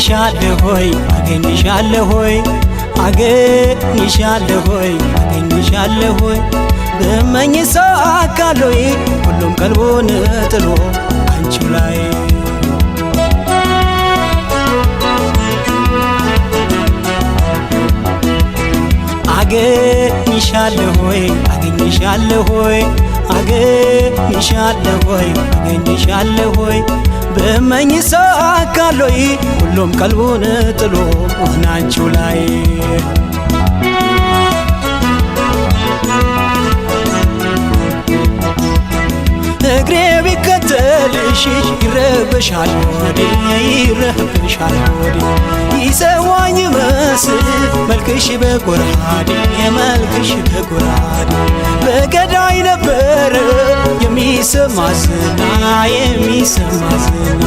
አገኝሻለሆይ አገኝሻለሆይ አገኝሻለሆይ አገኝሻለሆይ ብመኝ ሳካሎይ ሁሉም ቀልቡን ጥሎ አንቺው ላይ አገኝሻለሆይ አገኝሻለሆይ አገኝሻለሆይ አገኝሻለሆይ ብመኝ ሳካሎይ ሁሉም ቀልቡን ጥሎ አንቺው ላይ እግሬ ቢከተልሽ ይረበሻል ወዴ ይረበሻል ወዴ ይሰዋኝ መስል መልክሽ በጎራዴ መልክሽ በጎራዴ በገዳይ ነበረ የሚሰማ ዝና የሚሰማ ዝና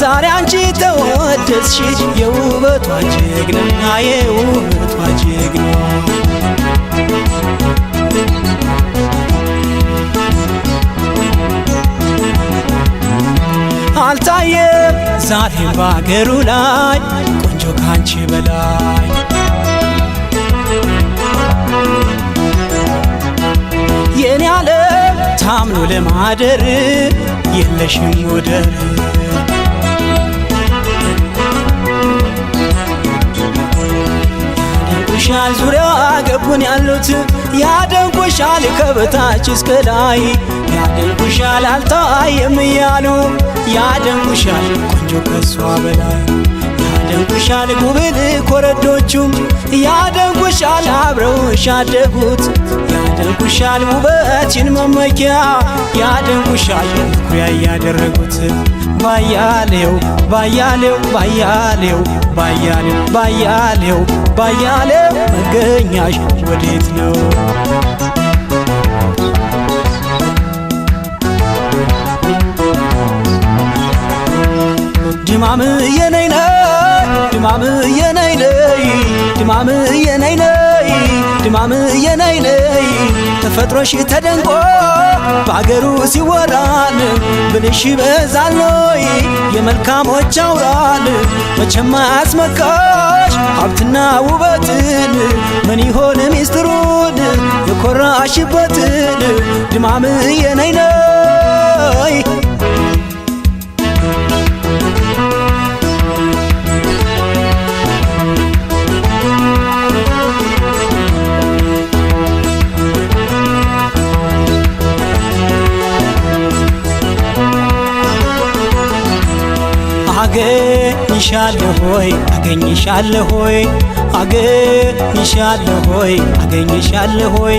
ዛሬ አንቺ ተወደስሽ የውበቷ ጀግና የውበቷ ጀግና አልታየም ዛሬም ባገሩ ላይ ቆንጆ ካንቺ በላይ የኔ ዓለም ታምኖ ለማደር የለሽም ወደር ያደንቁሻል ዙሪያ ገቡን ያሉት ያደንቁሻል ከበታች እስከ ላይ ያደንቁሻል አልታየም እያሉ ያደንቁሻል ቆንጆ ከሷ በላይ ያደንቁሻል ጉብል ኮረዶቹም ያደንቁሻል አብረውሽ ያደጉት ያደንቁሻል ውበትሽን መመኪያ ያደንቁሻል ኩያ ያደረጉት ባያሌው ባያሌው ባያሌው ባያሌው ባያሌው ባያሌው መገኛሽ ወዴት ነው ድማም የነይነ ድማም የነይነ ድማም የነይነ ድማም የነይነ ተፈጥሮሽ ተደንቆ በአገሩ ሲወራል ብልሽ በዛሎይ የመልካሞች አውራል መቼም አያስመካሽ ሀብትና ውበትን ምን ይሆን ሚስጥሩን የኮራሽበትን ድማም የነይነ አገኝሻለሆይ አገኝሻለሆይ አገኝሻለሆይ አገኝሻለሆይ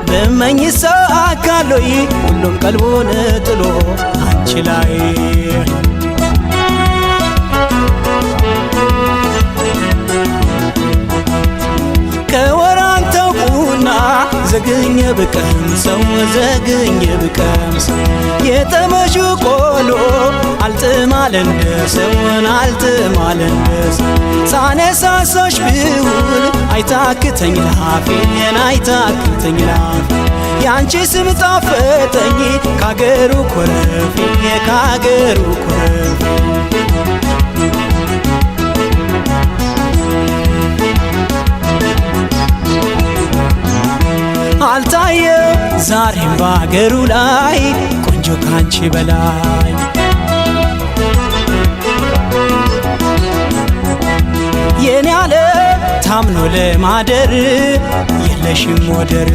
ብመኝ ሳካሎይ ሁሉም ቀልቡን ጥሎ አንቺ ላይ ከወራን ተውቁና ዘግኘ ብቀምሰው ዘግኘ ብቀምሰው የጠመሹ ቆሎ አልጥማለንደሰውን አልጥማለንደሰው ሳነሳሳሽ ብውል አይታክተኝ ላፌን አይታክተኝ ላፌ ያንቺ ስም ጣፈጠኝ ካገሩ ኮረፌ ካገሩ ኮረፌ አልታየም ዛሬም ባገሩ ላይ ቆንጆ ካንቺ በላይ የኔ ዓለም ታምኖ ለማደር የለሽም ወደር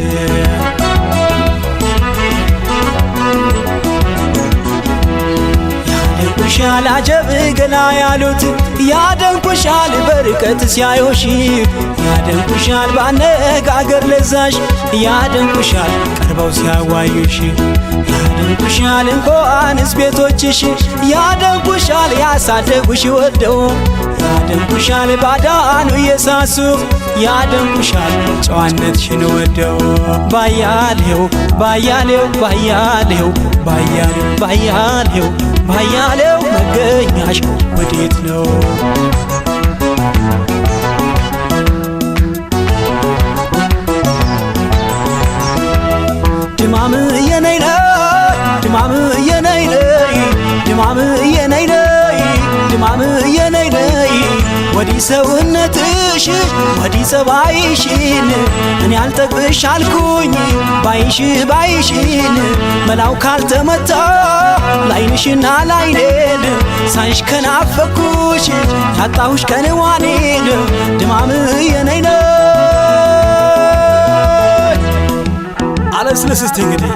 ያደንቁሻል አጀብ ገላ ያሉት ያደንቁሻል በርቀት ሲያዩሽ ያደንቁሻል ባነጋገር ለዛሽ ያደንቁሻል ቀርበው ሲያዋዩሽ ያደንቁሻል እንኳንስ ቤቶችሽ ያደንቁሻል ያሳደጉሽ ወደው ያደንቁሻል ባዳኑ የሳሱ ያደንቁሻል ጨዋነትሽን ወደው ባያሌው ባያሌው ባያሌው ባያሌው ባያሌው ባያሌው መገኛሽ ወዴት ነው ድማም የነይነ ድማም የነይነ ድማም የነይነ ድማም የነይነ ወዲ ሰውነትሽ ወዲ ጸባይሽን እኔ አልጠግብሽ አልኩኝ ባይሽ ባይሽን መላው ካልተመታ ላይንሽና ላይኔን ሳይሽ ከናፈኩሽ ታጣሁሽ ከንዋኔን ድማም የነይነ አለስለስ እስቲ እንግዲህ